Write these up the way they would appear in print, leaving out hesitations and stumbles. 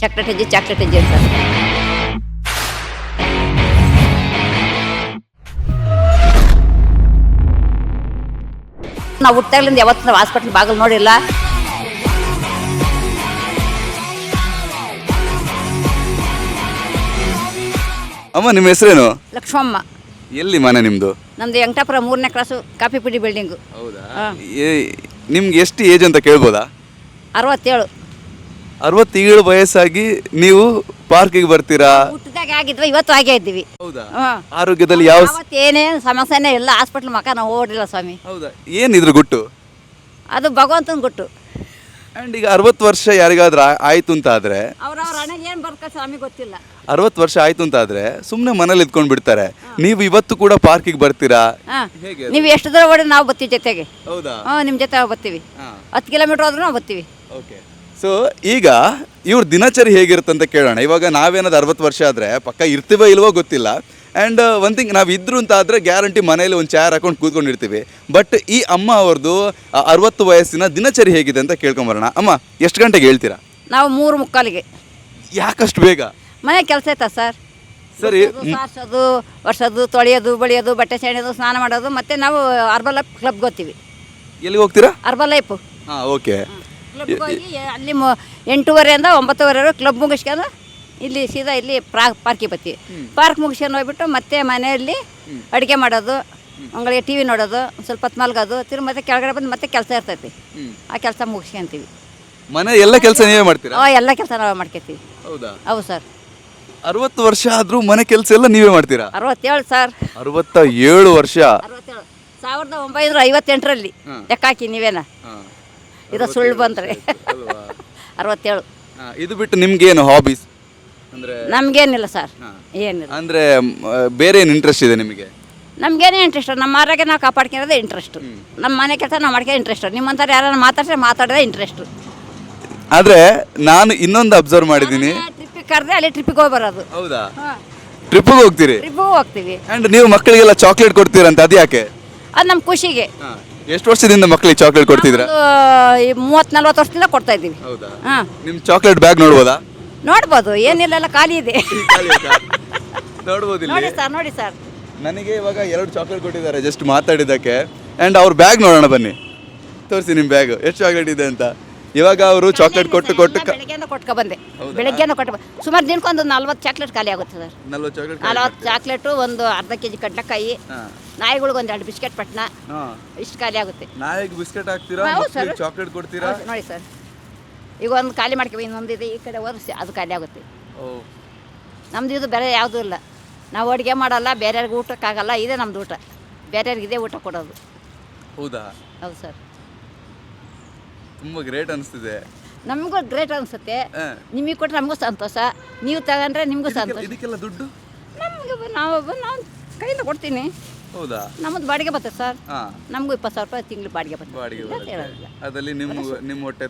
Chocolate ಹೆಜ್ಜೆ ಅಂತ ನಾವು ಹುಟ್ಟಾಗ್ಲಿಂದ ಯಾವತ್ತು ನಾವು ಹಾಸ್ಪಿಟ್ಲ್ ಬಾಗಿಲು ನೋಡಿಲ್ಲ. ಅಮ್ಮ ನಿಮ್ಮ ಹೆಸರೇನು? ಲಕ್ಷ್ಮಮ್ಮ. ಎಲ್ಲಿ ಮನೆ ನಿಮ್ದು? ನಮ್ದು ವೆಂಕಟಾಪುರ 3ನೇ ಕ್ಲಾಸು ಕಾಫಿ ಪುಡಿ ಬಿಲ್ಡಿಂಗು. ಹೌದಾ? ನಿಮ್ಗೆ ಎಷ್ಟು ಏಜ್ ಅಂತ ಕೇಳ್ಬೋದಾ? 67. 67 ವಯಸ್ಸಾಗಿ ನೀವು ಪಾರ್ಕಿಗೆ ಬರ್ತೀರಾ? ಹುಟ್ಟಿದಾಗ ಆಗಿದ್ವಿ, ಇವತ್ತು ಆಗೇ ಇದ್ದೀವಿ. ಹೌದಾ? ಆರೋಗ್ಯದಲ್ಲಿ ಏನೇನು ಸಮಸ್ಯೆನೇ ಇಲ್ಲ. ಹಾಸ್ಪಿಟ್ಲ್ ಮಕ್ಕ ನಾವು ಓಡಿಲ್ಲ ಸ್ವಾಮಿ. ಹೌದಾ? ಏನಿದ್ರು ಗುಟ್ಟು? ಅದು ಭಗವಂತನ ಗುಟ್ಟು. ಆ್ಯಂಡ್ ಈಗ 60 ವರ್ಷ ಯಾರಿಗಾದ್ರೂ ಆಯ್ತು ಅಂತ ಆದರೆ, ಅವ್ರವ್ರ ಹಣೆಗೆ ಏನು ಬರ್ಕ ಸ್ವಾಮಿ ಗೊತ್ತಿಲ್ಲ. 60 ವರ್ಷ ಆಯ್ತು ಅಂತ ಆದರೆ ಸುಮ್ಮನೆ ಮನೇಲಿ ಇದ್ಕೊಂಡು ಬಿಡ್ತಾರೆ. ನೀವು ಇವತ್ತು ಕೂಡ ಪಾರ್ಕಿಗೆ ಬರ್ತೀರಾ? ಹೇಗೆ? ನೀವು ಎಷ್ಟು ದೂರ ಓಡಿ ನಾವು ಬರ್ತೀವಿ ಜೊತೆಗೆ. ಹೌದಾ? ನಿಮ್ಮ ಜೊತೆ ಬರ್ತೀವಿ. 10 ಕಿಲೋಮೀಟ್ರ್ ಹೋದ್ರೂ ನಾವು ಬರ್ತೀವಿ. ಓಕೆ. ಸೊ ಈಗ ಇವ್ರ ದಿನಚರಿ ಹೇಗಿರುತ್ತೆ ಅಂತ ಕೇಳೋಣ. ಇವಾಗ ನಾವೇನಾದ್ರು 60 ವರ್ಷ ಆದರೆ ಪಕ್ಕ ಇರ್ತೀವೋ ಇಲ್ವೋ ಗೊತ್ತಿಲ್ಲ. ಆ್ಯಂಡ್ ಒನ್ ಥಿಂಗ್, ನಾವು ಇದ್ರು ಅಂತ ಆದರೆ ಗ್ಯಾರಂಟಿ ಮನೇಲಿ ಒಂದು ಚೇರ್ ಹಾಕೊಂಡು ಕೂತ್ಕೊಂಡಿರ್ತೀವಿ. ಬಟ್ ಈ ಅಮ್ಮ ಅವ್ರದ್ದು 60 ವಯಸ್ಸಿನ ದಿನಚರಿ ಹೇಗಿದೆ ಅಂತ ಕೇಳ್ಕೊಂಬರೋಣ. ಅಮ್ಮ, ಎಷ್ಟು ಗಂಟೆಗೆ ಹೇಳ್ತೀರಾ? ನಾವು 3:45ಗೆ. ಯಾಕಷ್ಟು ಬೇಗ? ಮನೆ ಕೆಲಸ ಆಯ್ತಾ ಸರ್? ಸರಿ. ಸಾರಿಸೋದು, ವರ್ಷದ್ದು, ತೊಳೆಯೋದು, ಬಳಿಯೋದು, ಬಟ್ಟೆ ಸೆಳೆಯೋದು, ಸ್ನಾನ ಮಾಡೋದು. ಮತ್ತು ನಾವು ಅರ್ಬಲ್ ಲೈಫ್ ಕ್ಲಬ್ಗೆ ಹೋಗ್ತೀವಿ. ಎಲ್ಲಿಗೆ ಹೋಗ್ತೀರಾ? ಅರ್ಬಲ್ ಲೈಫು ಹಾಂ, ಓಕೆ. ಕ್ಲಬ್ಗೆ ಹೋಗಿ ಅಲ್ಲಿ 8:30ಇಂದ 9:30 ಕ್ಲಬ್ ಮುಗಿಸ್ಕೊಂಡು ಇಲ್ಲಿ ಸೀದಾ ಇಲ್ಲಿ ಪಾರ್ಕಿಗೆ ಬರ್ತೀವಿ. ಪಾರ್ಕ್ ಮುಗಿಸ್ಕೊಂಡು ಹೋಗ್ಬಿಟ್ಟು ಮತ್ತೆ ಮನೆಯಲ್ಲಿ ಅಡುಗೆ ಮಾಡೋದು, ಅಂಗಳಿಗೆ ಟಿ ವಿ ನೋಡೋದು, ಸ್ವಲ್ಪ ಹೊತ್ತು ಮಲ್ಗೋದು, ತಿರ್ಗಿ ಮತ್ತೆ ಕೆಳಗಡೆ ಬಂದು ಮತ್ತೆ ಕೆಲಸ ಇರ್ತೈತಿ. ಆ ಕೆಲಸ ಮುಗಿಸ್ಕೊಂತೀವಿ. ಮನೆ ಎಲ್ಲ ಕೆಲಸ ನೀವೇ ಮಾಡ್ತೀರಾ? ಎಲ್ಲ ಕೆಲಸ ನಾವೇ ಮಾಡ್ಕೊತೀವಿ. ಹೌದಾ? ಹೌದು ಸರ್. 60 ವರ್ಷ ಆದರೂ ಮನೆ ಕೆಲಸ ಎಲ್ಲ ನೀವೇ ಮಾಡ್ತೀರಾ? 67 ಸರ್. 67 ವರ್ಷ. 67 1958ರಲ್ಲಿ ಲೆಕ್ಕ ಹಾಕಿ ನೀವೇನ. ಇದು ಸುಳ್ಳು ಬಂದರೆ 67. ಇದು ಬಿಟ್ಟು ನಿಮ್ಗೇನು ಹಾಬೀಸ್ ಅಂದರೆ? ನಮಗೇನಿಲ್ಲ ಸರ್, ಏನಿಲ್ಲ. ಅಂದರೆ ಬೇರೆ ಏನು ಇಂಟ್ರೆಸ್ಟ್ ಇದೆ ನಿಮಗೆ? ನಮಗೇನೇ ಇಂಟ್ರೆಸ್ಟ್. ನಮ್ಮ ಆರೋಗ್ಯ ನಾವು ಕಾಪಾಡ್ಕೊಳ್ಳೋದೇ ಇಂಟ್ರೆಸ್ಟು. ನಮ್ಮ ಮನೆ ಕೆಲಸ ನಾವು ಮಾಡ್ಕೊಳ್ಳೋ ಇಂಟ್ರೆಸ್ಟು. ನಿಮ್ಮಂಥವ್ರು ಯಾರನ್ನ ಮಾತಾಡೋದೇ ಇಂಟ್ರೆಸ್ಟು. ಆದರೆ ನಾನು ಇನ್ನೊಂದು ಅಬ್ಸರ್ವ್ ಮಾಡಿದ್ದೀನಿ. ಟ್ರಿಪ್ಪಿಗೆ ಕರೆದ್ರೆ ಅಲ್ಲಿ ಟ್ರಿಪ್ಪಿಗೆ ಹೋಗಿ ಬರೋದು. ಹೌದಾ? ಟ್ರಿಪ್ಪಿಗೆ ಹೋಗ್ತೀರಿ? ಟ್ರಿಪ್ಪಿಗೆ ಹೋಗ್ತೀವಿ. ಆ್ಯಂಡ್ ನೀವು ಮಕ್ಕಳಿಗೆಲ್ಲ ಚಾಕ್ಲೇಟ್ ಕೊಡ್ತೀರಂತ, ಅದು ಯಾಕೆ? ಅದು ನಮ್ಮ ಖುಷಿಗೆ. ಎಷ್ಟು ವರ್ಷದಿಂದ ಮಕ್ಕಳಿಗೆ ಚಾಕ್ಲೇಟ್ ಕೊಡ್ತಿದ್ದೀರಾ? 30-40 ವರ್ಷದಿಂದ ಕೊಡ್ತಾ ಇದ್ದೀವಿ. ಹೌದಾ? ಹಾಂ. ನಿಮ್ಮ ಚಾಕ್ಲೇಟ್ ಬ್ಯಾಗ್ ನೋಡ್ಬೋದಾ? ನೋಡ್ಬೋದು, ಏನಿಲ್ಲ, ಖಾಲಿ ಇದೆ. ನೋಡ್ಬೋದು. ನೋಡಿ ಸರ್. ನನಗೆ ಇವಾಗ 2 ಚಾಕ್ಲೇಟ್ ಕೊಟ್ಟಿದ್ದಾರೆ ಜಸ್ಟ್ ಮಾತಾಡಿದ್ದಕ್ಕೆ. ಆ್ಯಂಡ್ ಅವ್ರ ಬ್ಯಾಗ್ ನೋಡೋಣ ಬನ್ನಿ, ತೋರಿಸಿ ನಿಮ್ಮ ಬ್ಯಾಗ್ ಎಷ್ಟು ಚಾಕ್ಲೇಟ್ ಇದೆ ಅಂತ. ಇವಾಗ ಅವರು ಚಾಕ್ಲೇಟ್ ಕೊಟ್ಟು ಬೆಳಗ್ಗೆನ ಕೊಟ್ಕೊ ಬಂದೆ. ಸುಮಾರು ದಿನಕ್ಕೊಂದು 40 ಚಾಕ್ಲೇಟ್ ಖಾಲಿ ಆಗುತ್ತೆ ಸರ್. 40 ಚಾಕ್ಲೇಟು, ಒಂದು ಅರ್ಧ kg ಕಡ್ಲೆಕಾಯಿ, ನಾಯಿಗಳಿಗೆ ಒಂದು 2 ಬಿಸ್ಕೆಟ್ ಪಟ್ನ, ಇಷ್ಟು ಖಾಲಿ ಆಗುತ್ತೆ. ನಾಯಿಗೆ ಬಿಸ್ಕೆಟ್ ಹಾಕ್ತೀರಾ, ಚಾಕ್ಲೇಟ್ ಕೊಡ್ತೀರಾ? ನೋಡಿ ಸರ್, ಈಗ ಒಂದು ಖಾಲಿ ಮಾಡ್ಕೊ, ಇನ್ನೊಂದು ಇದೆ ಈ ಕಡೆ ಓದಿಸಿ, ಅದು ಖಾಲಿ ಆಗುತ್ತೆ. ನಮ್ದು ಇದು ಬೇರೆ ಯಾವುದೂ ಇಲ್ಲ. ನಾವು ಅಡುಗೆ ಮಾಡಲ್ಲ, ಬೇರೆಯವ್ರಿಗೆ ಊಟಕ್ಕಾಗಲ್ಲ. ಇದೇ ನಮ್ದು ಊಟ, ಬೇರೆಯವ್ರಿಗೆ ಇದೇ ಊಟ ಕೊಡೋದು. ಹೌದಾ? ಹೌದು ಸರ್. ತುಂಬ ಗ್ರೇಟ್ ಅನಿಸ್ತಿದೆ. ನಮಗೂ ಗ್ರೇಟ್ ಅನಿಸುತ್ತೆ. ನಿಮಗೆ ಕೊಟ್ಟರೆ ನಮಗೂ ಸಂತೋಷ, ನೀವು ತಗೊಂಡ್ರೆ ನಿಮಗೂ ಸಂತೋಷ. ಇದಕ್ಕೆಲ್ಲ ದುಡ್ಡು ನಮಗೆ ನಾನು ಕೈಯಿಂದ ಕೊಡ್ತೀನಿ. ಹೌದಾ? ನಮ್ಮದು ಬಾಡಿಗೆ ಬರ್ತದೆ ಸರ್. ನಮಗೂ 20,000 ರೂಪಾಯಿ ತಿಂಗಳು ಬಾಡಿಗೆ ಬರ್ತದೆ. ಅದರಲ್ಲಿ ನಿಮ್ಮ ಹೊಟ್ಟೆ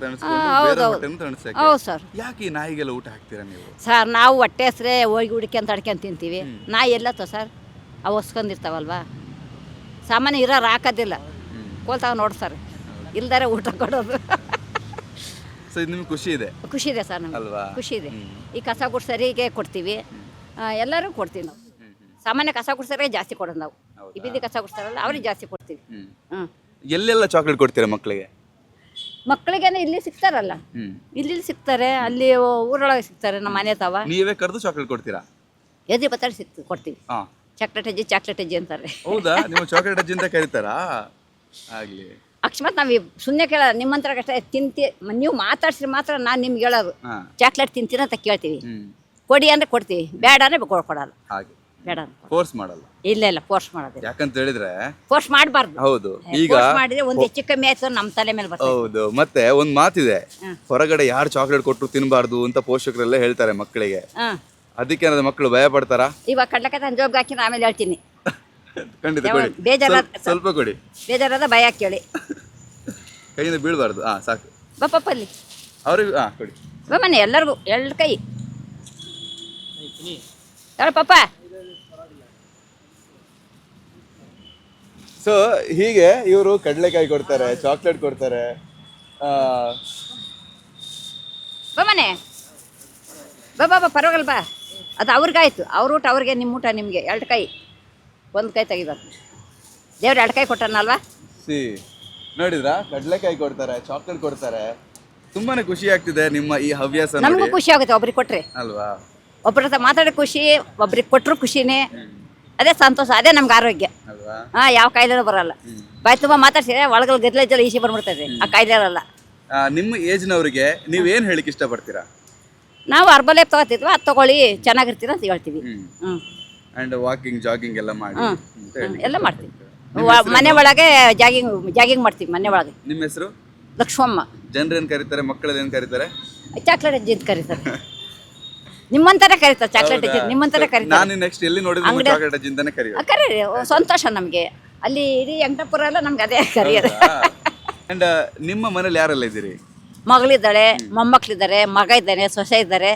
ಹೌದು ಸರ್. ಯಾಕೆ ಈ ನಾಯಿಗೆಲ್ಲ ಊಟ ಹಾಕ್ತೀರಾ ನೀವು? ಸರ್, ನಾವು ಹೊಟ್ಟೆ ಹೆಸ್ರೆ ಹೋಗಿ ಹುಡ್ಕ್ಯಂತ ಅಡ್ಕ್ಯಂತ ತಿಂತೀವಿ. ನಾಯಿ ಎಲ್ಲತ್ತೋ ಸರ್, ಅವು ಹೊಸ್ಕೊಂಡಿರ್ತಾವಲ್ವಾ. ಸಾಮಾನ್ಯ ಇರೋರು ಹಾಕೋದಿಲ್ಲ, ಕೋಲ್ತಾಗ ನೋಡ್ತಾರೆ, ಇಲ್ದಾರೆ ಊಟ ಕೊಡೋದು. ಸೊ ಇದು ನಿಮ್ಗೆ ಖುಷಿ ಇದೆ? ಖುಷಿ ಇದೆ ಸರ್, ನಮ್ಗೆ ಖುಷಿ ಇದೆ. ಈ ಕಸ ಗುಡ್ಸರಿಗೆ ಕೊಡ್ತೀವಿ, ಎಲ್ಲರೂ ಕೊಡ್ತೀವಿ ನಾವು. ಸಾಮಾನ್ಯ ಕಸ ಗುಡ್ಸರಿಗೆ ಜಾಸ್ತಿ ಕೊಡೋದು ನಾವು. ಈ ಬೀದಿ ಕಸ ಗುಡ್ಸ್ತಾರಲ್ಲ ಅವ್ರಿಗೆ ಜಾಸ್ತಿ ಕೊಡ್ತೀವಿ. ಎಲ್ಲೆಲ್ಲ ಚಾಕ್ಲೇಟ್ ಕೊಡ್ತೀರಾ ಮಕ್ಕಳಿಗೆ? ಮಕ್ಕಳಿಗೇನೆ ಇಲ್ಲಿ ಸಿಗ್ತಾರಲ್ಲ, ಇಲ್ಲಿ ಸಿಗ್ತಾರೆ, ಅಲ್ಲಿ ಊರೊಳಗೆ ಸಿಗ್ತಾರೆ. ನಮ್ಮ ಮನೆ ತಾವ ನೀವೇ ಕರೆದು ಚಾಕ್ಲೇಟ್ ಕೊಡ್ತೀರಾ? ಎದ್ರಿ ಬತ್ತಾಡಿ ಕೊಡ್ತೀವಿ. ಚಾಕ್ಲೇಟ್ ಹೆಜ್ಜೆ ಅಂತಾರೆ. ಹೌದಾ? ನೀವು ಚಾಕ್ಲೇಟ್ ಅಜ್ಜಿ ಅಂತ ಕರೀತಾರಾ? ಆಗ್ಲಿ. ಅಕಸ್ಮಾತ್ ನಾವು ಸುಮ್ಮನೆ ಕೇಳೋದು, ನಿಮ್ಮಂತರ ಕಷ್ಟ ನೀವು ಮಾತಾಡ್ಸಿದ್ರೆ ಮಾತ್ರ ನಾನು ನಿಮ್ಗೆ ಹೇಳೋದು ಚಾಕ್ಲೇಟ್ ತಿಂತೀನಿ ಅಂತ ಕೇಳ್ತೀವಿ. ಕೊಡಿ ಅಂದರೆ ಕೊಡ್ತೀವಿ, ಬೇಡ ಅಂದರೆ ಕೊಡಲ್ಲ. ಹಾಗೆ ಬೇಡ ಫೋರ್ಸ್ ಮಾಡಲ್ಲ. ಇಲ್ಲ ಫೋರ್ಸ್ ಮಾಡೋದು. ಯಾಕಂತ ಹೇಳಿದ್ರೆ ಫೋರ್ಸ್ ಮಾಡಬಾರ್ದು. ಹೌದು. ಈಗ ಮಾಡಿದ್ರೆ ಒಂದು ಹೆಚ್ಚು ಕಮ್ಮಿ ಆಯ್ತು ನಮ್ಮ ತಲೆ ಮೇಲೆ ಬರ್ತದೆ. ಹೌದು. ಮತ್ತೆ ಒಂದು ಮಾತಿದೆ, ಹೊರಗಡೆ ಯಾರು ಚಾಕ್ಲೇಟ್ ಕೊಟ್ಟರು ತಿನ್ನಬಾರ್ದು ಅಂತ ಪೋಷಕರೆಲ್ಲ ಹೇಳ್ತಾರೆ ಮಕ್ಕಳಿಗೆ. ಅದಕ್ಕೆ ಏನಾದ್ರು ಮಕ್ಕಳು ಭಯ ಪಡ್ತಾರಾ? ಇವಾಗ ಕಡ್ಲೆಕಾಯಿ ತಂದು ಜೋಬ್ಗೆ ಹಾಕಿ ಆಮೇಲೆ ಹೇಳ್ತೀನಿ. ಖಂಡಿತ ಕೊಡಿ, ಸ್ವಲ್ಪ ಕೊಡಿ. ಬೇಜಾರಾದ ಭಯ ಕೇಳಿ, ಕೈಯಿಂದ ಬೀಳಬಾರ್ದು. ಸಾಕು ಬಪ್ಪಲ್ಲಿ ಅವ್ರಿಗೆ ಕೊಡಿ. ಬಮ್ಮನೆ ಎಲ್ಲರಿಗೂ 2 ಕೈ ಹೇಳ ಪಾಪ. ಸೊ ಹೀಗೆ ಇವರು ಕಡಲೆಕಾಯಿ ಕೊಡ್ತಾರೆ, ಚಾಕ್ಲೇಟ್ ಕೊಡ್ತಾರೆ. ಬಮ್ಮನೆ ಬಾ ಪರವಾಗಿಲ್ಲ ಬಾ. ಅದು ಅವ್ರಿಗಾಯ್ತು, ಅವ್ರ ಊಟ ಅವ್ರಿಗೆ, ನಿಮ್ಮ ಊಟ ನಿಮಗೆ. 2 ಕೈ, 1 ಕೈ ತೆಗಿಬಾರ್ದು. ದೇವ್ರು 2 ಕೈ ಕೊಟ್ಟಾನಲ್ವಾ. ನೋಡಿದ್ರಾ, ಕಡಲೆಕಾಯಿ ಕೊಡ್ತಾರೆ, ಚಾಕ್ಲೇಟ್ ಕೊಡ್ತಾರೆ. ತುಂಬಾನೇ ಖುಷಿ ಆಗ್ತಿದೆ ನಿಮ್ಮ ಈ ಹವ್ಯಾಸ ನಮಗೂ ನೋಡಿ ಖುಷಿ ಆಗುತ್ತೆ ಒಬ್ರಿಗೆ ಕೊಟ್ರೆ. ಅಲ್ವಾ? ಒಬ್ಬರ ಹತ್ರ ಮಾತಾಡೋ ಖುಷಿ, ಒಬ್ರಿಗೆ ಕೊಟ್ಟರು ಖುಷಿನೇ. ಅದೇ ಸಂತೋಷ, ಅದೇ ನಮ್ಗೆ ಆರೋಗ್ಯ. ಅಲ್ವಾ? ಯಾವ ಕಾಯಿಲೆನೂ ಬರಲ್ಲ. ಬಾಯಿ ತುಂಬ ಮಾತಾಡ್ಸಿದ್ರೆ ಒಳಗಲ್ಲಿ ಗದ್ದಲ ಈಸಿ ಬಂದ್ಬಿಡ್ತದೆ, ಆ ಕಾಯಿಲೆ ಇರಲ್ಲ. ನಿಮ್ಮ ಏಜ್ನವ್ರಿಗೆ ನೀವೇನು ಹೇಳಿಕ್ಕೆ ಇಷ್ಟಪಡ್ತೀರಾ? ನಾವು ಅರ್ಬಲೇಪ್ ತಗೋತಿದ್ವಿ, ಅದು ತಗೊಳ್ಳಿ ಚೆನ್ನಾಗಿರ್ತೀರ ಅಂತ ಹೇಳ್ತೀವಿ. ಅಂಡ್ ವಾಕಿಂಗ್ ಜಾಗಿಂಗ್ ಎಲ್ಲ ಮಾಡಿ ಅಂತ ಹೇಳಿ. ಎಲ್ಲ ಮಾಡ್ತೀವಿ. ಮನೆ ಒಳಗೆ ಜಾಗಿಂಗ್ ಮಾಡ್ತೀವಿ ಮನೆ ಒಳಗೆ. ನಿಮ್ಮ ಹೆಸರು? ಲಕ್ಷ್ಮಮ್ಮ. ಜನರು ಏನು ಕರೀತಾರೆ, ಮಕ್ಕಳಲ್ಲಿ ಏನು ಕರೀತಾರೆ? ಚಾಕ್ಲೇಟ್ ಅಜ್ಜಿ ಅಂತ ಕರೀತಾರೆ. ನಿಮ್ಮಂತಾನೆ ಕರೀತಾರೆ, ಚಾಕ್ಲೇಟ್ ಅಜ್ಜಿ ನಿಮ್ಮಂತಾನೆ ಕರೀತಾರೆ. ನಾನು ನೆಕ್ಸ್ಟ್ ಎಲ್ಲಿ ನೋಡಿದ್ರೆ ಚಾಕ್ಲೇಟ್ ಅಜ್ಜಿ ಅಂತಾನೆ ಕರೆಯೋದು. ಕರೀರಿ, ಸಂತೋಷ ನಮಗೆ. ಅಲ್ಲಿ ಇಡೀ ವೆಂಕಟಪುರ ಎಲ್ಲ ನಮ್ಗೆ ಅದೇ ಕರೆಯೋದು. ಅಂಡ್ ನಿಮ್ಮ ಮನೇಲಿ ಯಾರೆಲ್ಲ ಇದ್ದೀರಿ? ಮಗಳಿದ್ದಾಳೆ, ಮೊಮ್ಮಕ್ಳಿದ್ದಾರೆ, ಮಗ ಇದ್ದಾನೆ, ಸೊಸೆ ಇದ್ದಾರೆ.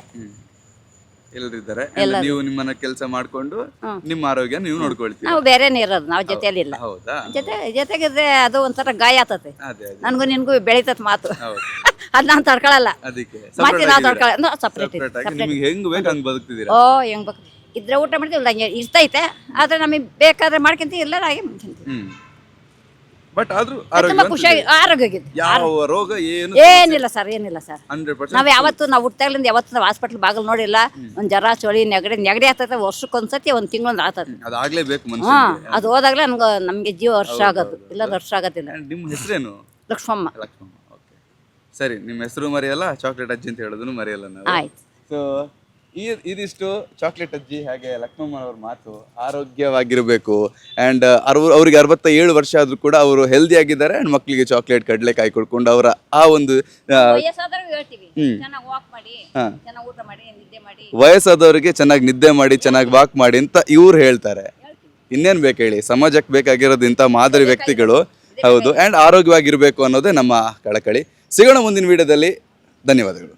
ಎಲ್ಲರಿದ್ದಾರೆ. ನೀವು ನಿಮ್ಮನ್ನ ಕೆಲಸ ಮಾಡ್ಕೊಂಡು ನಿಮ್ಮ ಆರೋಗ್ಯ ನೀವು ನೋಡ್ಕೊಳ್ತೀವಿ. ನಾವು ಬೇರೆನೇ ಇರೋದು, ನಾವು ಜೊತೆಯಲ್ಲಿ ಇಲ್ಲ. ಹೌದಾ? ಜೊತೆಗಿದ್ರೆ ಅದು ಒಂಥರ ಗಾಯ ಆತತೆ. ಅದೇ ನನಗೂ ನಿನ್ಗೂ ಬೆಳೀತತ್ ಮಾತು. ಹೌದು. ಅದು ನಾನು ತಡ್ಕೊಳಲ್ಲ. ಅದಕ್ಕೆ ಮಾತಿ ನಾವು ತಡ್ಕೊಳ್ಳ ಸಪ್ರೇಟ್. ನಿಮಗೆ ಹೆಂಗ್ ಬೇಕು ಹಂಗ್ ಬದುಕ್ತಿದ್ದೀರಾ? ಓ ಹೆಂಗ್ ಬೇಕು ಇದ್ರೆ ಊಟ ಮಾಡ್ತೀವಿ, ಇಲ್ಲ ಹಂಗೆ ಇರ್ತೈತೆ. ಆದ್ರೆ ನಮಗೆ ಬೇಕಾದ್ರೆ ಮಾಡ್ಕೊಂತೀವಿ, ಇಲ್ಲ ಹಾಗೆ ಮಾಡ್ಕೊಂತೀವಿ. ಬಟ್ ಆದ್ರೂ ತುಂಬಾ ಖುಷಿಯಾಗಿ ಆರೋಗ್ಯವಾಗಿದ್ದು. ಯಾವ ರೋಗ ಏನು ಏನಿಲ್ಲ ಸರ್, ಏನಿಲ್ಲ ಸರ್. 100% ನಾವು ಯಾವತ್ತು ನಾವು ಹುಟ್ಟಾಗ್ಲಿಂದ ಯಾವತ್ತು ನಾವು ಹಾಸ್ಪಿಟ್ಲ್ ಬಾಗಿಲು ನೋಡಿಲ್ಲ. ಒಂದು ಜ್ವರ, ಚಳಿ, ನೆಗಡಿ ಆಗ್ತದೆ. ವರ್ಷಕ್ಕೊಂದ್ಸತಿ, ಒಂದು ತಿಂಗಳೊಂದು ಆಗ್ತದೆ. ಅದಾಗ್ಲೇಬೇಕು ಹಾ, ಮನುಷ್ಯನಿಗೆ. ಅದು ಹೋದಾಗ್ಲೇ ನಮ್ಗೆ ಜೀವ ವರ್ಷ ಆಗೋದು, ಇಲ್ಲ ವರ್ಷ ಆಗೋದಿಲ್ಲ. ನಿಮ್ಮ ಹೆಸರೇನು? ಲಕ್ಷ್ಮಮ್ಮ. ಲಕ್ಷ್ಮಮ್ಮ. ಓಕೆ, ಸರಿ. ನಿಮ್ಮ ಹೆಸರು ಮರೆಯಲ್ಲ, ಚಾಕ್ಲೇಟ್ ಅಜ್ಜಿ ಅಂತ ಹೇಳೋದನ್ನು ಮರೆಯಲ್ಲ ನಾವು. ಆಯ್ತು. ಸೊ ಇದಿಷ್ಟು ಚಾಕ್ಲೇಟ್ ಅಜ್ಜಿ ಹಾಗೆ ಲಕ್ಷ್ಮಮ್ಮನವ್ರ ಮಾತು. ಆರೋಗ್ಯವಾಗಿರಬೇಕು. ಆ್ಯಂಡ್ ಅವ್ರಿಗೆ 67 ವರ್ಷ ಆದರೂ ಕೂಡ ಅವರು ಹೆಲ್ದಿ ಆಗಿದ್ದಾರೆ. ಆ್ಯಂಡ್ ಮಕ್ಕಳಿಗೆ ಚಾಕ್ಲೇಟ್, ಕಡಲೆಕಾಯಿ ಕೊಡ್ಕೊಂಡು ಅವರ ಆ ಒಂದು ವಯಸ್ಸಾದವ್ರಿಗೆ ಹೇಳ್ತೀವಿ, ಚೆನ್ನಾಗಿ ವಾಕ್ ಮಾಡಿ, ಚೆನ್ನಾಗಿ ಊಟ ಮಾಡಿ, ನಿದ್ದೆ ಮಾಡಿ. ವಯಸ್ಸಾದವರಿಗೆ ಚೆನ್ನಾಗಿ ನಿದ್ದೆ ಮಾಡಿ, ಚೆನ್ನಾಗಿ ವಾಕ್ ಮಾಡಿ ಅಂತ ಇವ್ರು ಹೇಳ್ತಾರೆ. ಇನ್ನೇನು ಬೇಕು ಹೇಳಿ, ಸಮಾಜಕ್ಕೆ ಬೇಕಾಗಿರೋದು ಇಂಥ ಮಾದರಿ ವ್ಯಕ್ತಿಗಳು. ಹೌದು. ಆ್ಯಂಡ್ ಆರೋಗ್ಯವಾಗಿರಬೇಕು ಅನ್ನೋದೇ ನಮ್ಮ ಕಳಕಳಿ. ಸಿಗೋಣ ಮುಂದಿನ ವಿಡಿಯೋದಲ್ಲಿ. ಧನ್ಯವಾದಗಳು.